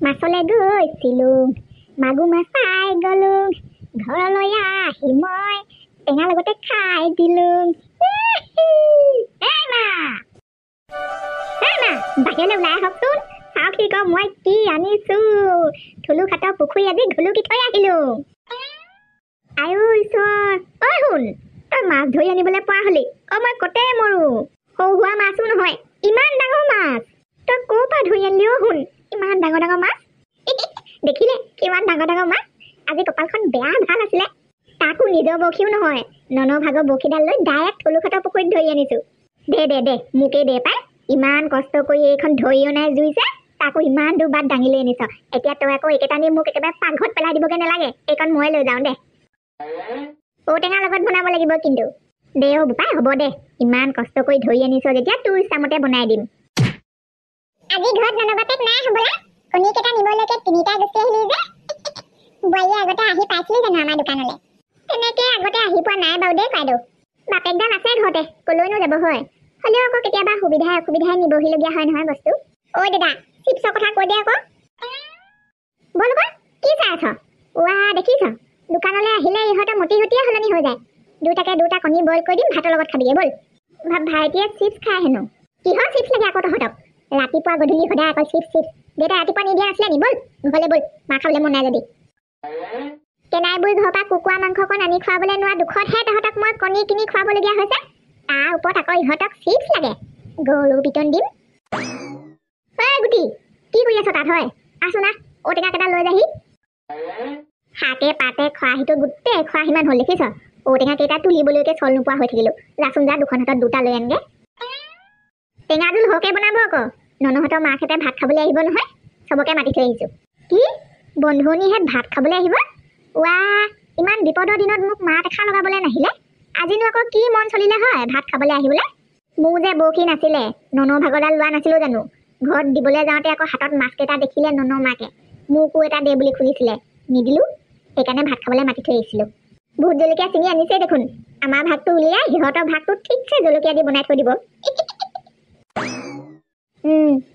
মাছলৈ গৈছিলোঁ, মাগুৰ মাছ পাই গ'লোঁ, ঘৰলৈ আহি মই টেঙা লগতে খাই দিলোঁ। বাহিৰলৈ ওলাই আহকচোন, চাওক কি কওঁ মই কি আনিছোঁ। থুলুঘাটৰ পুখুৰী আজি ঘুলুকি থৈ আহিলোঁ। আয়ো ঈশ্বৰ, ঐ শুন, তই মাছ ধৰি আনিবলৈ পোৱা হলি। মই কতে মৰো, সৰু সুৰা মাছো নহয়, ইমান ডাঙৰ মাছ তই ক'ৰ পৰা ধৰি আনিলি? শুন, ইমান ডাঙৰ ডাঙৰ মাছ দেখিলে কিমান ডাঙৰ ডাঙৰ মাছ। আজি কপালখন বেয়া ভাল আছিলে, তাকো নিজৰ বৰশীও নহয়, ননৰ ভাগৰ বৰশীডাল লৈ ডাইৰেক্ট থুলুঘাটৰ পুখুৰীত ধৰি আনিছোঁ। দে মোকে দে পাই, ইমান কষ্ট কৰি এইখন ধৰি অনাই জুইছে, তাকো ইমান দূৰ বাট দাঙিলৈ আনিছ। এতিয়া তই আকৌ একেটা নি মোক একেবাৰে পাকঘৰত পেলাই দিবগে নালাগে, এইখন মই লৈ যাওঁ দে। ঔটেঙাৰ লগত বনাব লাগিব কিন্তু। দে বোপাই, হ'ব দে, ইমান কষ্ট কৰি ধৰি আনিছ যেতিয়া তোৰ ইচ্ছামতে বনাই দিম। আজি ঘৰত ননৰ বাপেক নাই হ'বলা, কণী কেইটা নিবলৈকে তিনিটা গুচি আহিলি যে। বোৱাৰীয়ে আগতে আহি পাইছিলি জানো আমাৰ দোকানলৈ? তেনেকে আগতে আহি পোৱা নাই বাৰু দেই বাইদেউ। বাপেকডাল আছে ঘৰতে, কলৈনো যাব হয়। হ'লেও আকৌ কেতিয়াবা সুবিধাই অসুবিধাই নিবহিলগীয়া হয় নহয় বস্তু। ঐ দাদা, চিপছৰ কথা কৈ দে আকৌ। বল কি চাই আছ? দেখিছ, দোকানলৈ আহিলে ইহঁতৰ মতি গতিয়ে সলনি হৈ যায়। দুটা কণী বইল কৰি দিম, ভাতৰ লগত খাবিগে বল। ভাইটিয়ে চিপছ খাই হেনো। কিহৰ চিপছ লাগে আকৌ তহঁতক? ৰাতিপুৱা গধূলি সদায় আকৌ চিপছ। দেউতাই ৰাতিপুৱা নিদিয়া নাছিলে নি? বল ঘৰলৈ বল, মাৰ খাবলৈ মন নাই যদি। কেনাই বুঢ়ী ঘৰৰ পৰা কুকুৰা মাংসকণ আনি খুৱাবলৈ নোৱাৰ দুখতহে তহঁতক মই কণী কিনি খুৱাবলগীয়া হৈছে। তাৰ ওপৰত আকৌ ইহঁতক চিপছ লাগে, গৰু পিটন দিম। গুটি, কি কৰি আছ তাত? হয় আছো না, ঔটেঙা কেইটা লৈ যাহি। শাকে পাতে খৰাহিটো গোটেই খৰাহিমান হ'ল দেখিছ। ঔটেঙা কেইটা তুলিবলৈকে চল নোপোৱা হৈ থাকিলো। যাচোন যা, দুখন হাতত দুটা লৈ আনগে। টেঙা জোল সৰহকে বনাব আকৌ, ননহঁতৰ মাকহঁতে ভাত খাবলৈ আহিব নহয়, চবকে মাতি থৈ আহিছো। কি বন্ধুনীহেঁত ভাত খাবলৈ আহিব? ইমান বিপদৰ দিনত মোক মাত এষাৰ লগাবলৈ নাহিলে। আজিনো আকৌ কি মন চলিলে হয় ভাত খাবলৈ আহিবলৈ? মোৰ যে বৰশী নাছিলে, ননৰ ভাগৰডাল লোৱা নাছিলো জানো? ঘৰত দিবলৈ যাওঁতে আকৌ হাতত মাছকেইটা দেখিলে ননৰ মাকে, মোকো এটা দে বুলি খুজিছিলে, নিদিলো। সেইকাৰণে ভাত খাবলৈ মাতি থৈ আহিছিলো। ভোট জলকীয়া চিঙি আনিছেই দেখোন, আমাৰ ভাতটো উলিয়াই সিহঁতৰ ভাতটো ঠিকছে জলকীয়া দি বনাই থৈ দিব।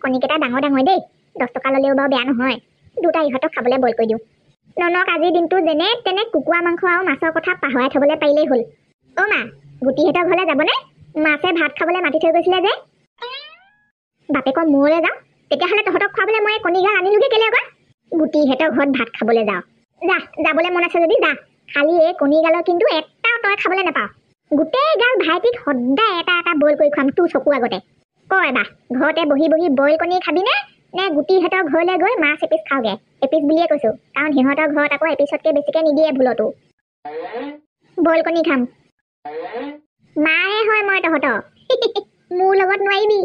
কণীকেইটা ডাঙৰ ডাঙৰ দেই, 10 টকা ল'লেও বাৰু বেয়া নহয়। দুটা ইহঁতক খাবলৈ বইল কৰি দিওঁ। ননক আজিৰ দিনটো যেনে তেনে কুকুৰা মাংস আৰু মাছৰ কথা পাহৰাই থবলৈ পাৰিলেই হ'ল। মা, গুটিহঁতৰ ঘৰলৈ যাবনে? মাছে ভাত খাবলৈ মাতি থৈ গৈছিলে যে। বাপেকৰ মূৰলৈ যাওঁ, তেতিয়াহ'লে তহঁতক খুৱাবলৈ মই কণীগাল আনিলোগে কেলে আকৌ? গুটিহঁতৰ ঘৰত ভাত খাবলৈ যাওঁ, যাবলৈ মন আছে যদি যা, খালি এই কণীগালৰ কিন্তু এটাও তই খাবলৈ নাপাওঁ। গোটেই গাল ভাইটিক সদায় এটা এটা বইল কৰি খুৱাম তোৰ চকু আগতে। কয় বা, ঘৰতে বহি বহি বইল কণী খাবিনে নে গুটিহঁতৰ ঘৰলৈ গৈ মাছ এপিচ খাওঁগে? এপিচ বুলিয়ে কৈছো, কাৰণ সিহঁতৰ ঘৰত আকৌ এপিচতকে বেছিকে নিদিয়ে ভুলতো। বইল কণী খাম। মায়ে হয় মই তহঁতৰ, মোৰ লগত নোৱাৰিবি।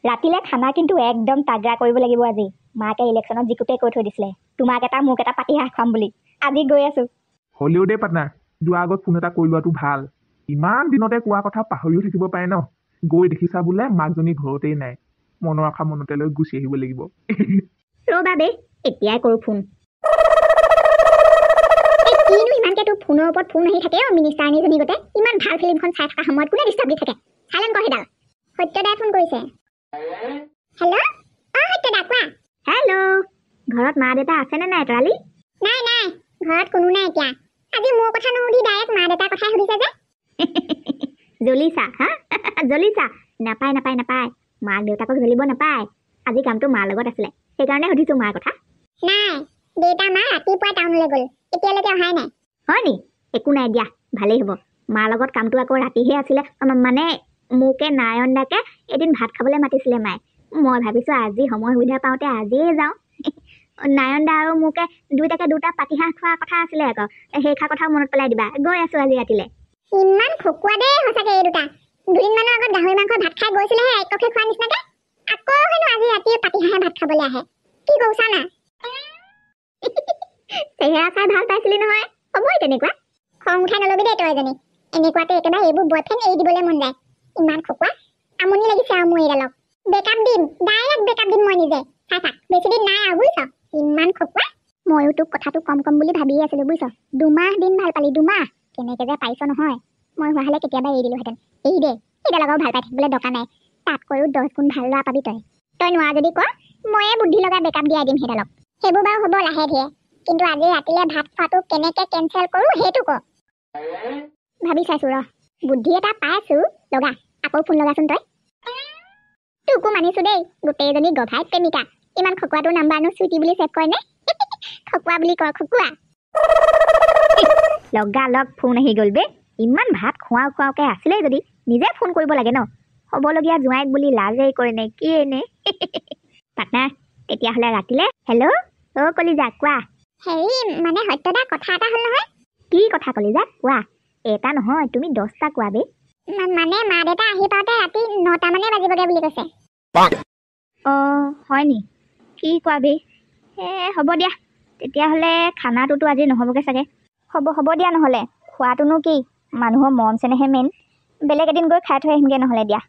ৰাতিলে খানা কিন্তু একদম তাগৰা কৰিব লাগিব আজি। মাকে ইলেকশ্যনত জিকুতে কৈ থৈ দিছিলে, তোমাক এটা মোক এটা পাতিহাঁহ খুৱাম বুলি। আজি গৈ আছো। হ'লেও দেই পাৰ্টনাৰ, যোৱা আগত ফোন এটা কৰি লোৱাটো ভাল। ইমান দিনতে কোৱা কথা পাহৰিও থাকিব পাৰে ন। গৈ দেখিছা বোলে মাকজনী ঘৰতেই নাই, মনৰ আশা মনতে লৈ গুচি আহিব লাগিব। ৰ'বা বে, এতিয়াই কৰো ফোন। কিনো ইমানকে তোৰ ফোনৰ ওপৰত ফোন আহি থাকে মিনিষ্টাৰনীজনী গোটে। ইমান ভাল ফিল্মখন চাই থকা সময়ত কোনে ডিষ্টাৰ্ব দি থাকে? চাইলেণ্ট কৰ সেইডাল। সত্যদাই ফোন কৰিছে। হেল্ল', সত্যদা কোৱা। হেল্ল', ঘৰত মা দেউতা আছেনে নাই তৰালি? নাই, ঘৰত কোনো নাই এতিয়া। আজি মোৰ কথা নুসুধি ডাইৰেক্ট মা দেউতাৰ কথাই সুধিছে যে। জ্বলিছা হা? জ্বলিছা? নাপায়, মাক দেউতাকক জ্বলিব নাপায়। আজি কামটো মাৰ লগত আছিলে, সেইকাৰণে সুধিছো মাৰ কথা। নাই, দেউতা মা ৰাতিপুৱাই টাউনলৈ গ'ল, এতিয়ালৈকে অহাই নাই। হয় নি? একো নাই দিয়া, ভালেই হ'ব। মাৰ লগত কামটো আকৌ ৰাতিহে আছিলে, মানে মোকে নাৰায়ণ দাকে এদিন ভাত খাবলৈ মাতিছিলে মায়ে। মই ভাবিছো আজি সময় সুবিধা পাওঁতে আজিয়ে যাওঁ। নাৰায়ণ দা আৰু মোকে দুইটাকে দুটা পাতিহাঁহ খোৱাৰ কথা আছিলে আকৌ, সেইষাৰ কথাও মনত পেলাই দিবা। গৈ আছো আজি ৰাতিলে। ইমান খকুৱা দেই সঁচাকে এই দুটা। দুদিনমানৰ আগত গাহৰি মাংস ভাত খাই গৈছিলেহে এককে খোৱা নিচিনাকে, আকৌ হেনো আজি ৰাতিয়ে পাতিহাঁহে ভাত খাবলৈ আহে। কি কৈছা না? চেহেৰা চাই ভাল পাইছিলি নহয়, হ'বই তেনেকুৱা। খং উঠাই নলবি দেই তই এজনী। এনেকুৱাতে একেবাৰে এইবোৰ বয়ফ্ৰেণ্ড এৰি দিবলৈ মন যায়। ইমান খকুৱা, আমনি লাগিছে আৰু মোৰ এইডালক। বেকআপ দিম, ডাইৰেক্ট বেকআপ দিম মই নিজে। চাই থাক, বেছি দিন নাই আৰু বুজিছ। ইমান খকুৱা। ময়ো তোক কথাটো কম বুলি ভাবিয়ে আছিলো বুজিছ। 2 মাহ দিন ভাল পালি, 2 মাহ। কেনেকে যে পাইছ নহয়, মই হোৱা হ'লে কেতিয়াবা এৰি দিলোহেঁতেন। এৰি দে, এইডাল আকৌ ভাল পাই থাকিবলৈ দৰকাৰ নাই। তাতকৈও 10 গুণ ভাল ল'ৰা পাবি তই। তই নোৱাৰ যদি ক, ময়ে বুদ্ধি লগা বেকআপ দিয়াই দিম সেইডালক সেইবোৰ বাৰু হ'ব লাহে ধীৰে কিন্তু আজি ৰাতিলে ভাত খোৱাটো কেনেকে কেনচেল কৰো সেইটো ক ভাবি চাইছো ৰ বুদ্ধি এটা পাইছো লগা আকৌ ফোন লগাচোন তই তোকো মানিছো দেই গোটেইজনী গভাই প্ৰেমিকা ইমান খকুৱাটো নাম্বাৰনো চুইটি বুলি ছেভ কৰে নে খকুৱা বুলি কয় খকুৱা লগা লগ ফোন আহি গ'ল বে ইমান ভাত খুৱাওকে আছিলে যদি নিজে ফোন কৰিব লাগে ন হ'বলগীয়া জোঁৱাইক বুলি লাজেই কৰে নে কি নে পাটনা তেতিয়াহ'লে ৰাতিলে হেল্ল' অ কলিজা কোৱা হেৰি মানে সত্যদা কথা এটা হ'ল নহয় কি কথা কলিজা কোৱা এটা নহয় তুমি 10টা কোৱা বে মানে মা দেউতা আহি পাওঁতে ৰাতি 9টা মানে বাজিবগে বুলি কৈছে অ হয় নি কি কোৱা বে হ'ব দিয়া তেতিয়াহ'লে খানাটোতো আজি নহ'বগে চাগে হ'ব দিয়া নহ'লে খোৱাটোনো কি মানুহৰ মন চেনেহে মেইন বেলেগ এদিন গৈ খাই থৈ আহিমগে নহ'লে দিয়া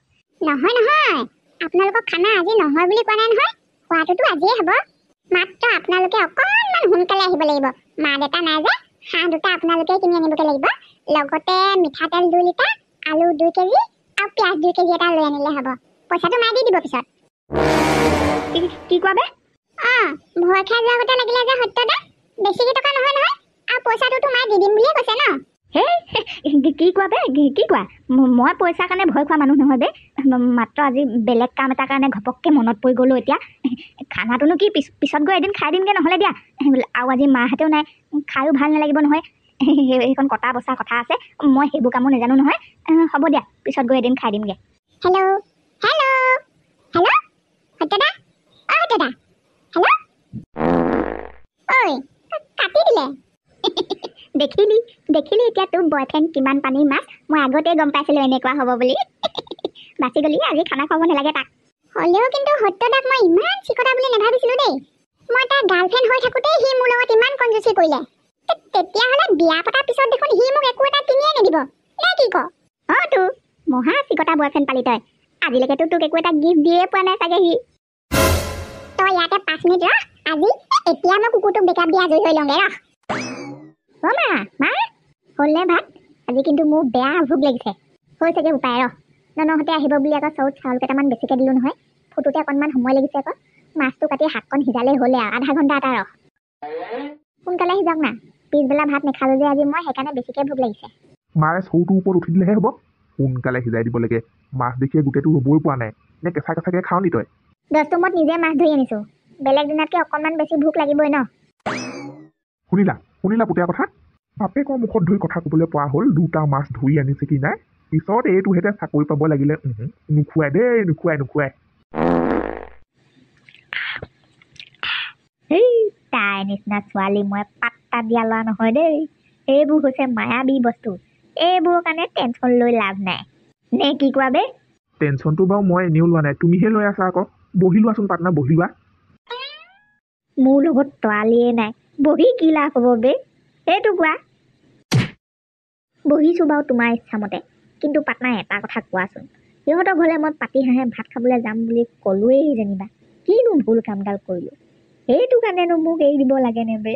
নহয় আপোনালোকৰ খানা আজি নহয় বুলি কোৱা নাই নহয় খোৱাটোতো আজিয়ে হ'ব মাত্ৰ আপোনালোকে অকণমান সোনকালে আহিব লাগিব মা দেউতা নাই যে হাঁহ দুটা আপোনালোকে কিনি আনিবগে লাগিব লগতে মিঠাতেল 2 লিটাৰ আলু 2 কেজি আৰু পিঁয়াজ 2 কেজি এটা লৈ আনিলে হ'ব পইচাটো মাই দি দিব পিছত কি কোৱা বে ভয় খাই যোৱা গতে লাগিলে যে সত্যদা বেছিকে টকা নহয় আৰু পইচাটোতো মাই দি দিম বুলিয়ে কৈছে ন কি কোৱা বে কি কোৱা মই পইচাৰ কাৰণে ভয় খোৱা মানুহ নহয় বে মাত্ৰ আজি বেলেগ কাম এটাৰ কাৰণে ঘপককৈ মনত পৰি গ'লো এতিয়া খানাটোনো কি পিছত গৈ এদিন খাই দিমগৈ নহ'লে দিয়া আৰু আজি মাহঁতেও নাই খায়ো ভাল নালাগিব নহয় সেইখন কটা বচা কথা আছে মই সেইবোৰ কামো নাজানো নহয় হ'ব দিয়া পিছত গৈ এদিন খাই দিমগৈ হেল্ল' সত্যদা সত্যদা হেল্ল' ঐ কাটি দিলে দেখিলি এতিয়া তোৰ বয়ফ্ৰেণ্ড কিমান পানীৰ মাছ মই আগতে গম পাইছিলো এনেকুৱা হ'ব বুলি বাচি গলি আজি খানা খাব নালাগে তাক হ'লেও কিন্তু সত্যদাক মই ইমান চিকটা বুলি নাভাবিছিলো দেই মই তাৰ গাৰ্লফ্ৰেণ্ড হৈ থাকোঁতেই সি মোৰ লগত ইমান কনজুচি কৰিলে তেতিয়াহ'লে বিয়া পতাৰ পিছত দেখোন সি মোক একো এটা কিনিয়ে নিদিব নে কি ক তোৰ মহা চিকটা বয়ফ্ৰেণ্ড পালি তই আজিলৈকেতো তোক একো এটা গিফ্ট দিয়ে পোৱা নাই চাগে সি তই ইয়াতে 5 মিনিট ৰহ আজি এতিয়া মই কুকুৰটোক বেকআপ দিয়া আজৰি হৈ লওঁগে ৰহ মা হ'লনে ভাত আজি কিন্তু মোৰ বেয়া ভোক লাগিছে হৈছেগে উপায় ৰহ ননহঁতে আহিব বুলি আকৌ চাউল কেইটামান বেছিকৈ দিলোঁ নহয় ফুটোতে অকণমান সময় লাগিছে আকৌ মাছটো কাটি শাককণ সিজালেই হ'লে আধা ঘণ্টা এটা ৰহ সোনকালে সিজাওক না পিছবেলা ভাত নেখালোঁ যে আজি মই সেইকাৰণে বেছিকৈ ভোক লাগিছে মায়ে চৌটোৰ ওপৰত উঠি দিলেহে হ'ব সোনকালে সিজাই দিব লাগে মাছ দেখিয়ে গোটেইটো ৰ'বই পোৱা নাই নে কেঁচাকৈ খাওঁ নি তই 10 মই নিজে মাছ ধৰি আনিছোঁ বেলেগ দিনতকৈ অকণমান বেছি ভোক লাগিবই ন শুনিলা পুতীয়া কথা বাপেকৰ মুখত ধৰি কথা ক'বলৈ পোৱা হ'ল 2টা মাছ ধৰি আনিছে কি নাই পিছত এইটোহেঁতে চাকৰি পাব লাগিলে নোখোৱাই দেই নোখোৱাই তাই নিচিনা ছোৱালী মই পাত্তা দিয়া লোৱা নহয় দেই এইবোৰ হৈছে মায়াবী বস্তু এইবোৰৰ কাৰণে টেনশ্যন লৈ লাভ নাই নে কি কোৱা বে টেনশ্যনটো বাৰু মই এনেও লোৱা নাই তুমিহে লৈ আছা আকৌ বহি লোৱাচোন পাটনা বহি লোৱা মোৰ লগত তোৱালিয়ে নাই বহি কি লাভ হ'ব বে সেইটো কোৱা বহিছোঁ বাৰু তোমাৰ ইচ্ছামতে কিন্তু পাটনাই এটা কথা কোৱাচোন সিহঁতৰ ঘৰলৈ মই পাতি হাঁহে ভাত খাবলৈ যাম বুলি ক'লোৱেই যেনিবা কিনো ভুল কামডাল কৰিলোঁ সেইটো কাৰণেনো মোক এৰি দিব লাগে নে বে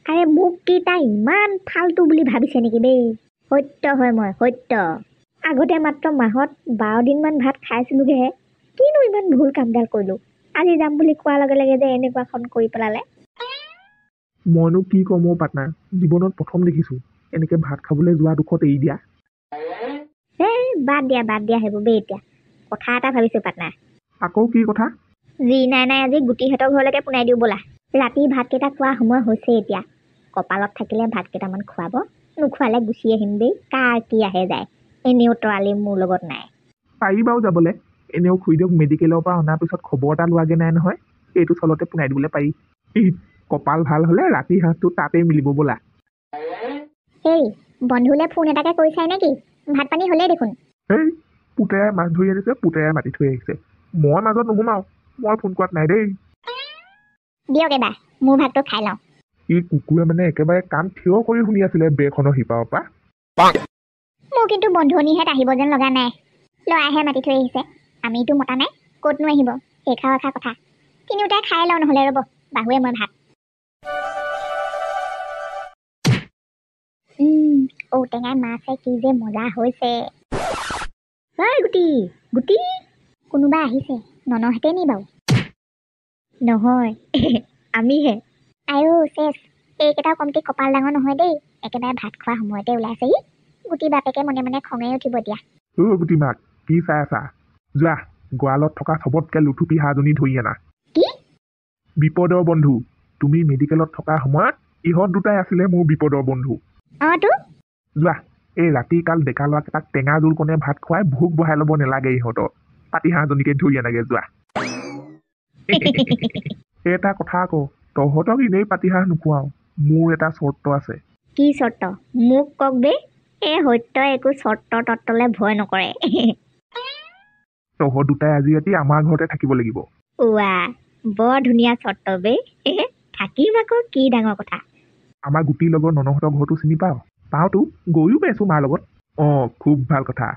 আৰে মোক কি তাই ইমান ফাল্টু বুলি ভাবিছে নেকি দেই সত্য হয় মই সত্য আগতে মাত্ৰ মাহত 12 দিনমান ভাত খাইছিলোগৈহে কিনো ইমান ভুল কামডাল কৰিলোঁ আজি যাম বুলি কোৱাৰ লগে লগে যে এনেকুৱাখন কৰি পেলালে মইনো কি ক'ম পাটনা জীৱনত প্ৰথম দেখিছোঁ এনেকৈ ভাত খাবলৈ যোৱা দুখত এৰি দিয়া বাদ দিয়া সেইবোৰ বে এতিয়া কথা এটা ভাবিছোঁ পাটনা আকৌ কি কথা যি নাই আজি গুটিহঁতৰ ঘৰলৈকে পুনাই দিওঁ ব'লা ৰাতি ভাতকেইটা খোৱা সময় হৈছে এতিয়া কপালত থাকিলে ভাতকেইটামান খুৱাব নোখোৱালে গুচি আহিম দেই কাৰ কি আহে যায় এনেও তোৱালি মোৰ লগত নাই পাৰি বাৰু যাবলৈ এনেও খুৰীদেউক মেডিকেলৰ পৰা অনাৰ পিছত খবৰ এটা লোৱাগৈ নাই নহয় এইটো চলতে পুনাই দিবলৈ পাৰি কপাল ভাল হ'লে ৰাতি সাঁজটো তাতেই মিলিব ব'লা বন্ধুলে ফোন এটাকে কৰিছাই নেকি ভাত পানী হ'লেই দেখোন পুতেৰাই মাছ ধৰি আনিছে পুতেৰাই মাতি থৈ আহিছে মই মাজত নোসোমাওঁ মই ফোন কৰাত নাই দেই দিয়ক এবাৰ মোৰ ভাতটো খাই লওঁ কুকুৰে মানে একেবাৰে কাণ থিয় কৰি শুনি আছিলে বেখনৰ সিপাৰৰ পৰা মোৰ কিন্তু বন্ধুনীহেঁত আহিব যেন লগা নাই ল'ৰাহে মাতি থৈ আহিছে আমিতো মতা নাই ক'তনো আহিব এখা কথা তিনিওটাই খাই লওঁ নহ'লে ৰ'ব বাহুৱে মই ভাত ঔটেঙাই মাছে কি যে মজা হৈছে গুটি কোনোবা আহিছে ননহঁতে নি বাৰু নহয় আমিহে আইও চেছ এইকেইটাও কমটি কপাল ডাঙৰ নহয় দেই একেবাৰে ভাত খোৱা সময়তে ওলাইছেহি গুটি বাপেকে মনে মনে খঙে উঠিব দিয়া গুটি মাক কি চাই আছা যোৱা গোৱালত থকা চবতকে লুথুপি হাঁহজনী ধৰি আনা কি বিপদৰ বন্ধু তুমি মেডিকেলত থকা সময়ত ইহঁত দুটাই আছিলে মোৰ বিপদৰ বন্ধু অঁ তো যোৱা এই ৰাতি কাল ডেকা ল'ৰাকেইটাক টেঙা জোল কণে ভাত খুৱাই ভোক বহাই ল'ব নালাগে ইহঁতৰ পাতি হাঁহজনীকে ধৰি আনাগে যোৱা এটা কথা আকৌ তহঁতক এনেই পাতি হাঁহ নোখোৱাও মোৰ এটা চৰ্ত আছে কি চৰ্ত মোক কওক বে এই সত্যই একো চৰ্ত তত্তলে ভয় নকৰে তহঁত দুটাই আজি ৰাতি আমাৰ ঘৰতে থাকিব লাগিব ওৱা বৰ ধুনীয়া চৰ্ত বে থাকিম আকৌ কি ডাঙৰ কথা আমাৰ গুটিৰ লগৰ ননহঁতৰ ঘৰটো চিনি পাওঁ পাওঁতো গৈও পাইছো মাৰ লগত অঁ খুব ভাল কথা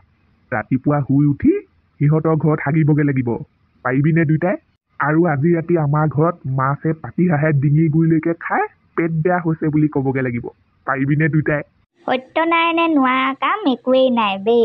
ৰাতিপুৱা শুই উঠি সিহঁতৰ ঘৰত হাগিবগে লাগিব পাৰিবিনে দুইটাই আৰু আজি ৰাতি আমাৰ ঘৰত মাছে পাতি হাঁহে ডিঙি গুৰিলৈকে খাই পেট বেয়া হৈছে বুলি ক'বগে লাগিব পাৰিবিনে দুইটাই সত্যনাৰায়ণে নোৱাৰা কাম একোৱেই নাই বে